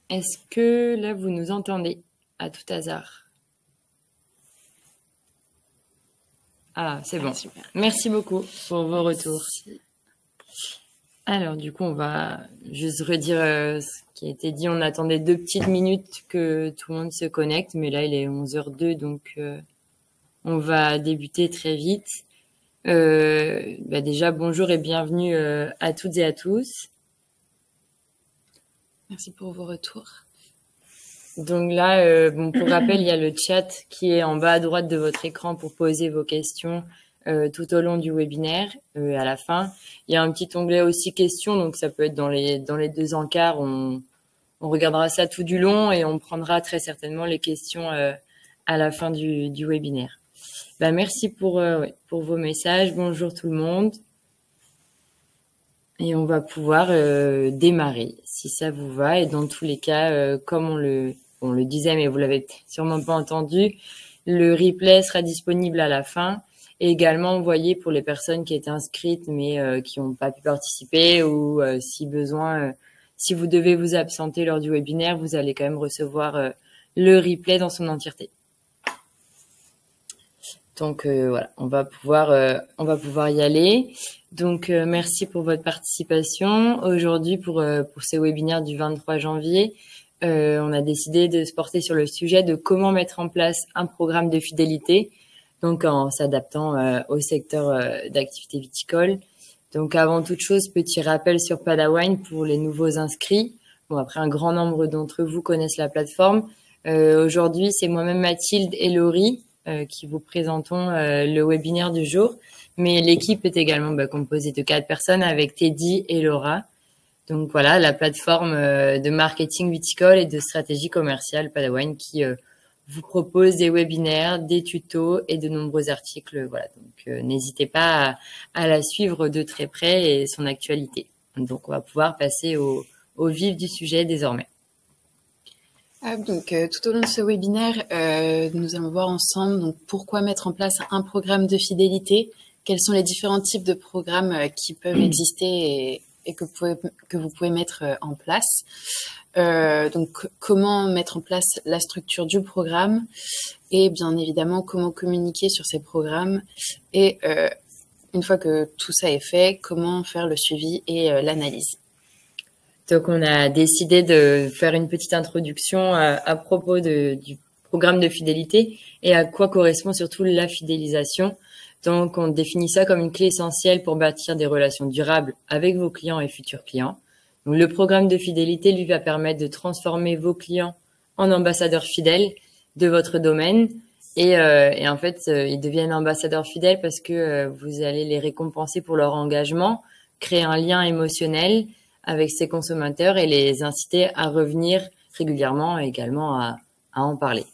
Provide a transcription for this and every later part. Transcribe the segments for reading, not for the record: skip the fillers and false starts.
Est-ce que là, vous nous entendez à tout hasard? Ah, c'est bon. Super. Merci beaucoup pour vos retours. Merci. Alors, du coup, on va juste redire ce qui a été dit. On attendait 2 petites minutes que tout le monde se connecte, mais là, il est 11h02, donc on va débuter très vite. Déjà, bonjour et bienvenue à toutes et à tous. Merci pour vos retours. Donc là, pour rappel, il y a le chat qui est en bas à droite de votre écran pour poser vos questions tout au long du webinaire. À la fin, il y a un petit onglet aussi questions, donc ça peut être dans les 2 encarts. On regardera ça tout du long et on prendra très certainement les questions à la fin du webinaire. Merci pour vos messages. Bonjour tout le monde. Et on va pouvoir démarrer, si ça vous va. Et dans tous les cas, comme on le disait, mais vous l'avez sûrement pas entendu, le replay sera disponible à la fin et également envoyé pour les personnes qui étaient inscrites mais qui n'ont pas pu participer ou si besoin, si vous devez vous absenter lors du webinaire, vous allez quand même recevoir le replay dans son entièreté. Donc voilà, on va pouvoir y aller. Donc merci pour votre participation. Aujourd'hui pour ce webinaire du 23 janvier, on a décidé de se porter sur le sujet de comment mettre en place un programme de fidélité, donc en s'adaptant au secteur d'activité viticole. Donc avant toute chose, petit rappel sur Padawine pour les nouveaux inscrits. Bon, après un grand nombre d'entre vous connaissent la plateforme. Aujourd'hui, c'est moi-même Mathilde et Laurie qui vous présentons le webinaire du jour. Mais l'équipe est également composée de 4 personnes avec Teddy et Laura. Donc voilà, la plateforme de marketing viticole et de stratégie commerciale Padawine qui vous propose des webinaires, des tutos et de nombreux articles. Voilà, donc n'hésitez pas à la suivre de très près et son actualité. Donc on va pouvoir passer au vif du sujet désormais. Donc, tout au long de ce webinaire, nous allons voir ensemble donc pourquoi mettre en place un programme de fidélité, quels sont les différents types de programmes qui peuvent exister et que vous pouvez mettre en place. Donc, comment mettre en place la structure du programme et bien évidemment comment communiquer sur ces programmes et une fois que tout ça est fait, comment faire le suivi et l'analyse. Donc, on a décidé de faire une petite introduction à propos du programme de fidélité et à quoi correspond surtout la fidélisation. Donc, on définit ça comme une clé essentielle pour bâtir des relations durables avec vos clients et futurs clients. Donc, le programme de fidélité, lui, va permettre de transformer vos clients en ambassadeurs fidèles de votre domaine. Et en fait, ils deviennent ambassadeurs fidèles parce que vous allez les récompenser pour leur engagement, créer un lien émotionnel avec ses consommateurs et les inciter à revenir régulièrement et également à en parler.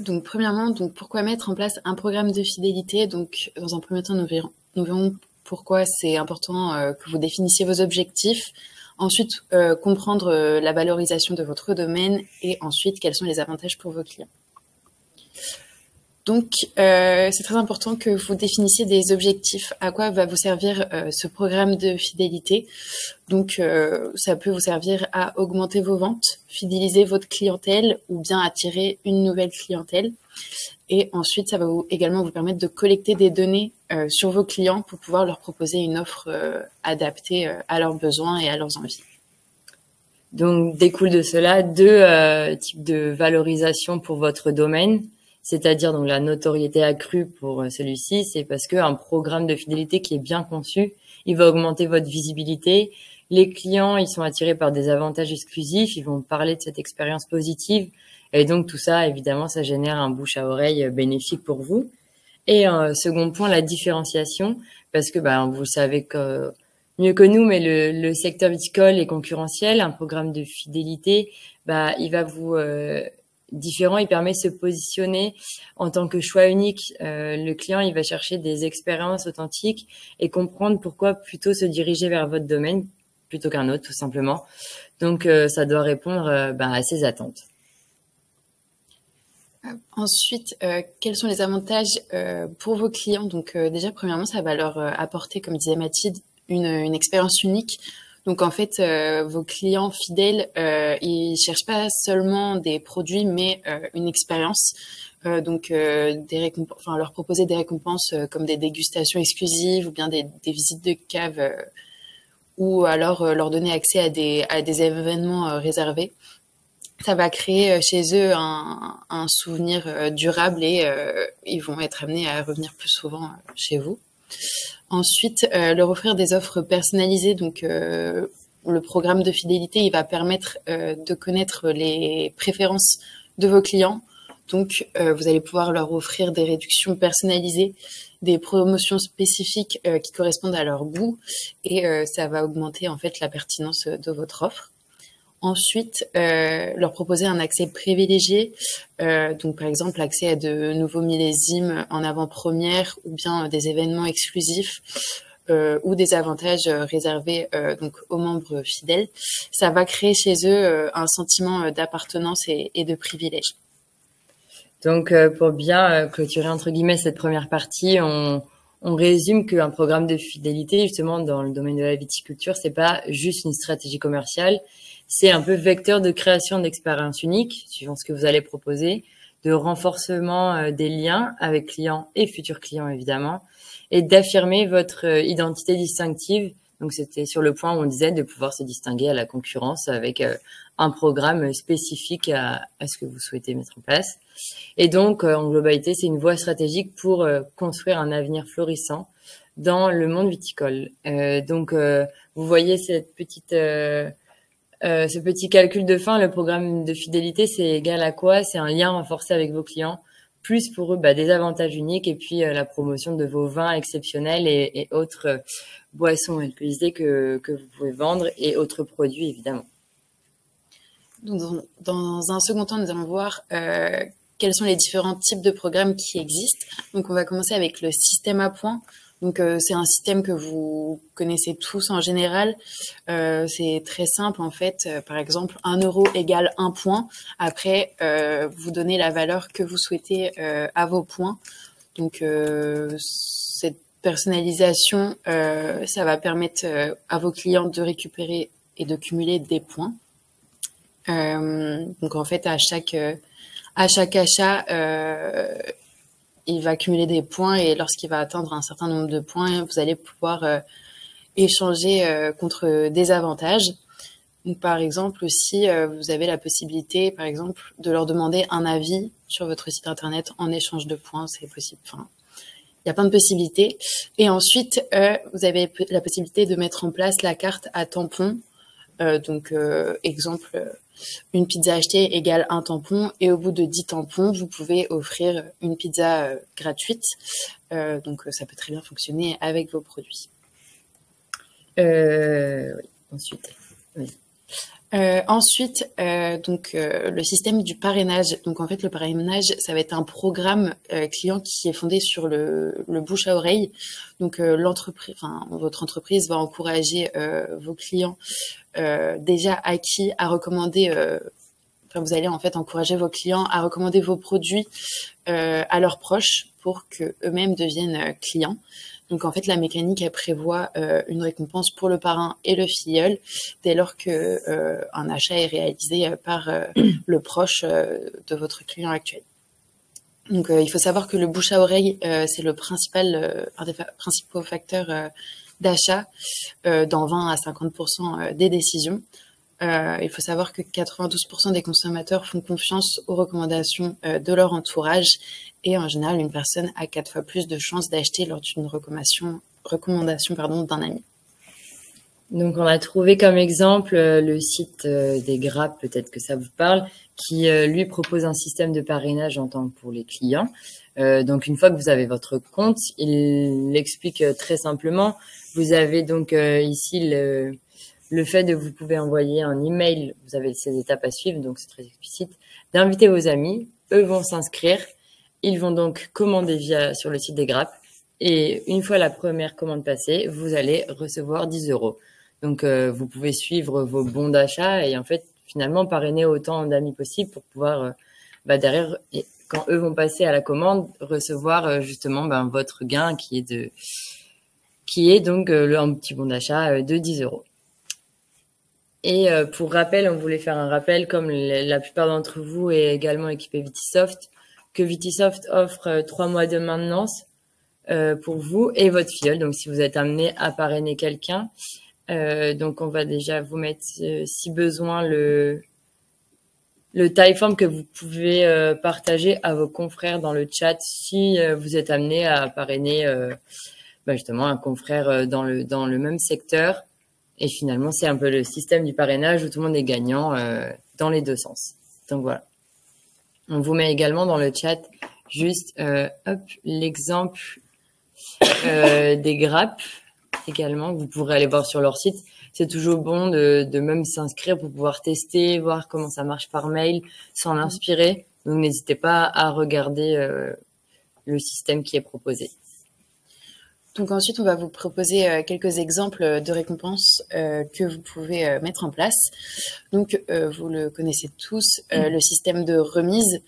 Donc, premièrement, pourquoi mettre en place un programme de fidélité? Donc, dans un premier temps, nous verrons pourquoi c'est important que vous définissiez vos objectifs. Ensuite, comprendre la valorisation de votre domaine et ensuite, quels sont les avantages pour vos clients. Donc, c'est très important que vous définissiez des objectifs. À quoi va vous servir ce programme de fidélité? Donc, ça peut vous servir à augmenter vos ventes, fidéliser votre clientèle ou bien attirer une nouvelle clientèle. Et ensuite, ça va également vous permettre de collecter des données sur vos clients pour pouvoir leur proposer une offre adaptée à leurs besoins et à leurs envies. Donc, découle de cela 2 types de valorisation pour votre domaine. C'est-à-dire donc la notoriété accrue pour celui-ci, c'est parce qu'un programme de fidélité qui est bien conçu, il va augmenter votre visibilité. Les clients, ils sont attirés par des avantages exclusifs, ils vont parler de cette expérience positive. Et donc tout ça, évidemment, ça génère un bouche à oreille bénéfique pour vous. Et second point, la différenciation, parce que vous savez que mieux que nous, mais le secteur viticole est concurrentiel. Un programme de fidélité, il va vous différent, il permet de se positionner en tant que choix unique. Le client, il va chercher des expériences authentiques et comprendre pourquoi plutôt se diriger vers votre domaine plutôt qu'un autre, tout simplement. Donc, ça doit répondre à ses attentes. Ensuite, quels sont les avantages pour vos clients? Donc, déjà, premièrement, ça va leur apporter, comme disait Mathilde, une expérience unique. Donc en fait, vos clients fidèles, ils cherchent pas seulement des produits, mais une expérience. Donc leur proposer des récompenses comme des dégustations exclusives ou bien des visites de cave ou alors leur donner accès à des événements réservés. Ça va créer chez eux un souvenir durable et ils vont être amenés à revenir plus souvent chez vous. Ensuite, leur offrir des offres personnalisées. Donc, le programme de fidélité, il va permettre de connaître les préférences de vos clients. Donc, vous allez pouvoir leur offrir des réductions personnalisées, des promotions spécifiques qui correspondent à leur goût, et ça va augmenter en fait la pertinence de votre offre. Ensuite, leur proposer un accès privilégié, donc par exemple l'accès à de nouveaux millésimes en avant-première ou bien des événements exclusifs ou des avantages réservés donc aux membres fidèles. Ça va créer chez eux un sentiment d'appartenance et de privilège. Donc, pour bien clôturer entre guillemets cette première partie, on résume qu'un programme de fidélité, justement dans le domaine de la viticulture, c'est pas juste une stratégie commerciale, c'est un peu vecteur de création d'expériences uniques, suivant ce que vous allez proposer, de renforcement des liens avec clients et futurs clients évidemment, et d'affirmer votre identité distinctive. Donc c'était sur le point où on disait de pouvoir se distinguer à la concurrence avec un programme spécifique à ce que vous souhaitez mettre en place. Et donc en globalité, c'est une voie stratégique pour construire un avenir florissant dans le monde viticole. Donc vous voyez cette petite ce petit calcul de fin, le programme de fidélité, c'est égal à quoi? C'est un lien renforcé avec vos clients, plus pour eux des avantages uniques et puis la promotion de vos vins exceptionnels et autres boissons alcoolisées que vous pouvez vendre et autres produits évidemment. Donc, dans un second temps, nous allons voir quels sont les différents types de programmes qui existent. Donc, on va commencer avec le système à points. Donc, c'est un système que vous connaissez tous en général. C'est très simple, en fait. Par exemple, 1 euro égale 1 point. Après, vous donnez la valeur que vous souhaitez à vos points. Donc, cette personnalisation, ça va permettre à vos clients de récupérer et de cumuler des points. Donc, en fait, à chaque achat, il va cumuler des points et lorsqu'il va atteindre un certain nombre de points, vous allez pouvoir échanger contre des avantages. Donc, par exemple, si vous avez la possibilité, par exemple, de leur demander un avis sur votre site internet en échange de points, c'est possible. Enfin, il y a plein de possibilités. Et ensuite, vous avez la possibilité de mettre en place la carte à tampons. Donc, exemple, une pizza achetée égale un tampon et au bout de 10 tampons, vous pouvez offrir une pizza gratuite. Donc, ça peut très bien fonctionner avec vos produits. Oui, ensuite. Oui. Ensuite, le système du parrainage. Donc, en fait, le parrainage, ça va être un programme client qui est fondé sur le bouche à oreille. Donc, votre entreprise va encourager vos clients déjà acquis à recommander. Vous allez en fait encourager vos clients à recommander vos produits à leurs proches pour que eux-mêmes deviennent clients. Donc en fait, la mécanique elle prévoit une récompense pour le parrain et le filleul dès lors que un achat est réalisé par le proche de votre client actuel. Donc il faut savoir que le bouche à oreille c'est le principal un des principaux facteurs d'achat dans 20 à 50% des décisions. Il faut savoir que 92% des consommateurs font confiance aux recommandations de leur entourage et en général, une personne a 4 fois plus de chances d'acheter lors d'une recommandation d'un ami. Donc, on a trouvé comme exemple le site des Grappes, peut-être que ça vous parle, qui lui propose un système de parrainage en tant que pour les clients. Donc, une fois que vous avez votre compte, il l'explique très simplement. Vous avez donc ici le fait de vous pouvez envoyer un email, vous avez ces étapes à suivre, donc c'est très explicite, d'inviter vos amis, eux vont s'inscrire, ils vont donc commander sur le site des Grappes, et une fois la première commande passée, vous allez recevoir 10 euros. Donc vous pouvez suivre vos bons d'achat et en fait finalement parrainer autant d'amis possible pour pouvoir derrière, quand eux vont passer à la commande, recevoir justement votre gain qui est donc un petit bon d'achat de 10 euros. Et pour rappel, on voulait faire un rappel, comme la plupart d'entre vous est également équipé Vitisoft, que Vitisoft offre 3 mois de maintenance pour vous et votre filleul. Donc, si vous êtes amené à parrainer quelqu'un, donc on va déjà vous mettre, si besoin, le Typeform que vous pouvez partager à vos confrères dans le chat si vous êtes amené à parrainer justement un confrère dans le même secteur. Et finalement, c'est un peu le système du parrainage où tout le monde est gagnant dans les deux sens. Donc voilà. On vous met également dans le chat juste l'exemple des grappes également. Vous pourrez aller voir sur leur site. C'est toujours bon de même s'inscrire pour pouvoir tester, voir comment ça marche par mail, s'en inspirer. Donc n'hésitez pas à regarder le système qui est proposé. Donc ensuite, on va vous proposer quelques exemples de récompenses que vous pouvez mettre en place. Donc, vous le connaissez tous, le système de remise.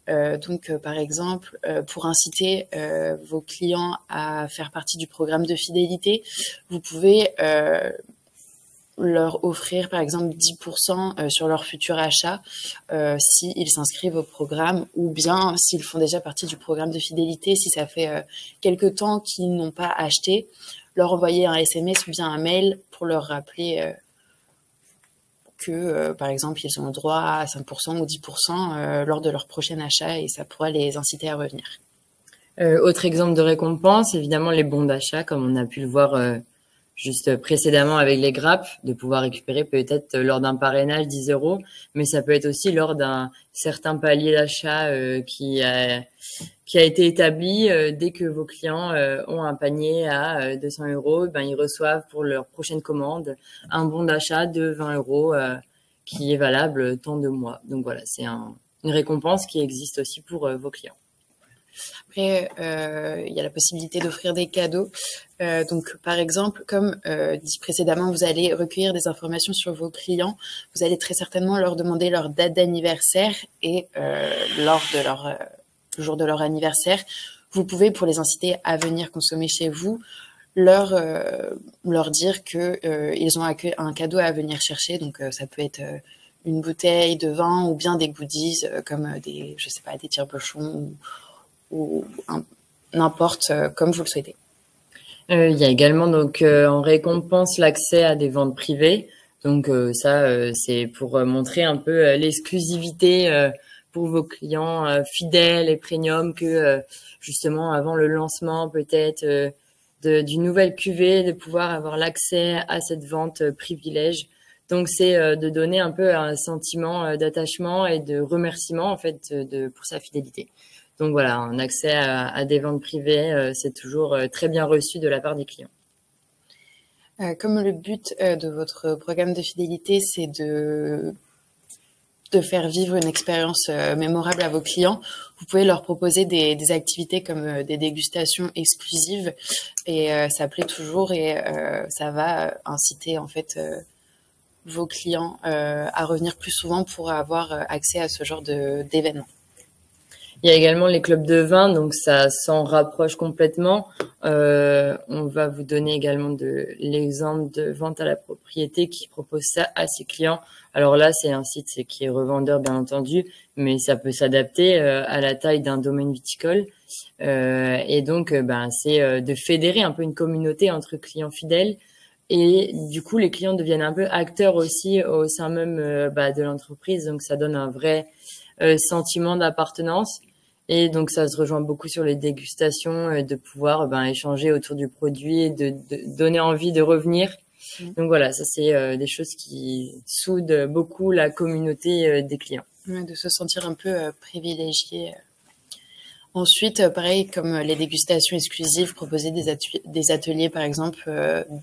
Par exemple, pour inciter vos clients à faire partie du programme de fidélité, vous pouvez leur offrir par exemple 10% sur leur futur achat s'ils s'inscrivent au programme, ou bien s'ils font déjà partie du programme de fidélité, si ça fait quelque temps qu'ils n'ont pas acheté, leur envoyer un SMS ou bien un mail pour leur rappeler que par exemple ils ont le droit à 5% ou 10% lors de leur prochain achat, et ça pourra les inciter à revenir. Autre exemple de récompense, évidemment les bons d'achat, comme on a pu le voir juste précédemment avec les grappes, de pouvoir récupérer peut-être lors d'un parrainage 10 €, mais ça peut être aussi lors d'un certain palier d'achat qui a été établi. Dès que vos clients ont un panier à 200 €, ils reçoivent pour leur prochaine commande un bon d'achat de 20 € qui est valable tant de mois. Donc voilà, c'est une récompense qui existe aussi pour vos clients. Après, il y a la possibilité d'offrir des cadeaux. Donc, par exemple, comme dit précédemment, vous allez recueillir des informations sur vos clients. Vous allez très certainement leur demander leur date d'anniversaire, et lors de le jour de leur anniversaire, vous pouvez, pour les inciter à venir consommer chez vous, leur dire que ils ont un cadeau à venir chercher. Donc, ça peut être une bouteille de vin, ou bien des goodies comme des tire-bouchons, ou n'importe, comme vous le souhaitez. Il y a également donc en récompense l'accès à des ventes privées. Donc c'est pour montrer un peu l'exclusivité pour vos clients fidèles et premium, que justement avant le lancement peut-être d'une nouvelle cuvée, de pouvoir avoir l'accès à cette vente privilège. Donc c'est de donner un peu un sentiment d'attachement et de remerciement en fait pour sa fidélité. Donc voilà, un accès à des ventes privées, c'est toujours très bien reçu de la part des clients. Comme le but de votre programme de fidélité, c'est de faire vivre une expérience mémorable à vos clients, vous pouvez leur proposer des activités comme des dégustations exclusives, et ça plaît toujours, et ça va inciter en fait vos clients à revenir plus souvent pour avoir accès à ce genre d'événements. Il y a également les clubs de vin, donc ça s'en rapproche complètement. On va vous donner également l'exemple de vente à la propriété qui propose ça à ses clients. Alors là, c'est un site qui est revendeur, bien entendu, mais ça peut s'adapter à la taille d'un domaine viticole. Et donc, c'est de fédérer un peu une communauté entre clients fidèles. Et du coup, les clients deviennent un peu acteurs aussi au sein même de l'entreprise. Donc, ça donne un vrai sentiment d'appartenance. Et donc, ça se rejoint beaucoup sur les dégustations, de pouvoir échanger autour du produit et de donner envie de revenir. Donc voilà, ça c'est des choses qui soudent beaucoup la communauté des clients. De se sentir un peu privilégié. Ensuite, pareil, comme les dégustations exclusives, proposer des ateliers, par exemple,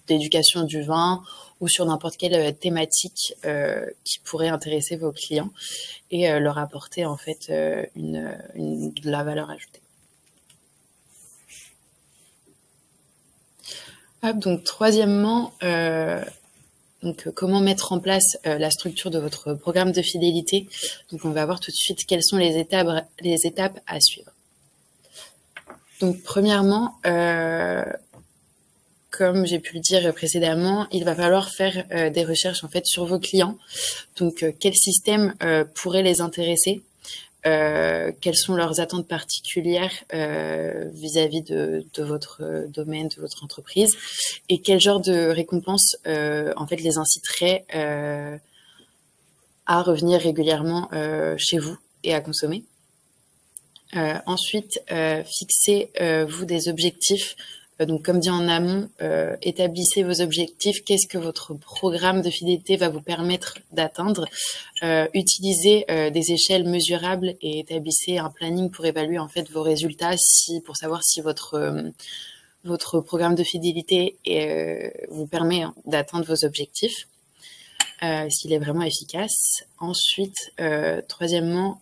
d'éducation du vin, ou sur n'importe quelle thématique qui pourrait intéresser vos clients, et leur apporter en fait de la valeur ajoutée. Donc troisièmement, comment mettre en place la structure de votre programme de fidélité. Donc on va voir tout de suite quelles sont les étapes à suivre. Donc premièrement, comme j'ai pu le dire précédemment, il va falloir faire des recherches en fait sur vos clients. Donc, quel système pourrait les intéresser? Quelles sont leurs attentes particulières vis-à-vis de votre domaine, de votre entreprise, et quel genre de récompense en fait les inciterait à revenir régulièrement chez vous et à consommer. Ensuite, fixez vous des objectifs. Donc, comme dit en amont, établissez vos objectifs. Qu'est-ce que votre programme de fidélité va vous permettre d'atteindre? Utilisez des échelles mesurables et établissez un planning pour évaluer en fait vos résultats, pour savoir si votre programme de fidélité vous permet d'atteindre vos objectifs. S'il est vraiment efficace. Ensuite, troisièmement,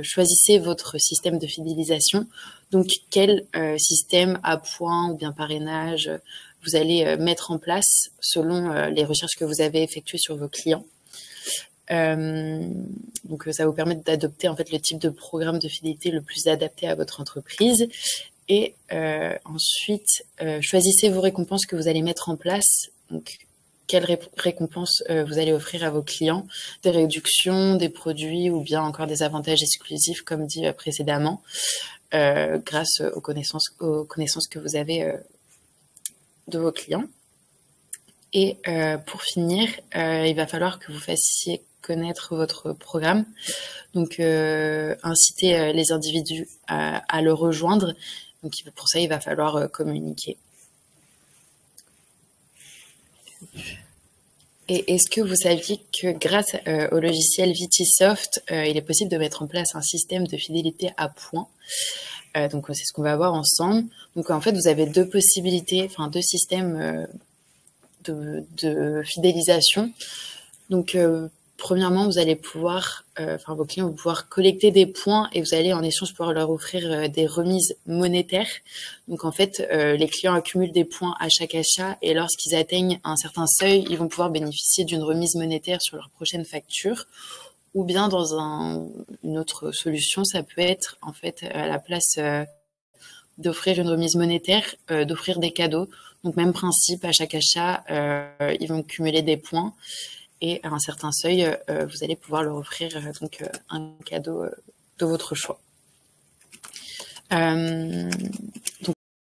choisissez votre système de fidélisation. Donc, quel système à points ou bien parrainage vous allez mettre en place selon les recherches que vous avez effectuées sur vos clients. Donc, ça vous permet d'adopter en fait le type de programme de fidélité le plus adapté à votre entreprise. Et ensuite, choisissez vos récompenses que vous allez mettre en place. Donc, quelles récompenses vous allez offrir à vos clients, des réductions, des produits ou bien encore des avantages exclusifs comme dit précédemment, grâce aux connaissances que vous avez de vos clients. Et pour finir, il va falloir que vous fassiez connaître votre programme, donc inciter les individus à le rejoindre. Donc pour ça, il va falloir communiquer. Et est-ce que vous saviez que grâce au logiciel Vitisoft, il est possible de mettre en place un système de fidélité à points? Donc c'est ce qu'on va voir ensemble. Donc en fait, vous avez deux possibilités, enfin deux systèmes de fidélisation. Donc premièrement, vous allez pouvoir, vos clients vont pouvoir collecter des points et vous allez en échange pouvoir leur offrir des remises monétaires. Donc en fait, les clients accumulent des points à chaque achat et lorsqu'ils atteignent un certain seuil, ils vont pouvoir bénéficier d'une remise monétaire sur leur prochaine facture. Ou bien dans une autre solution, ça peut être en fait à la place d'offrir une remise monétaire, d'offrir des cadeaux. Donc même principe, à chaque achat, ils vont cumuler des points. Et à un certain seuil, vous allez pouvoir leur offrir un cadeau de votre choix.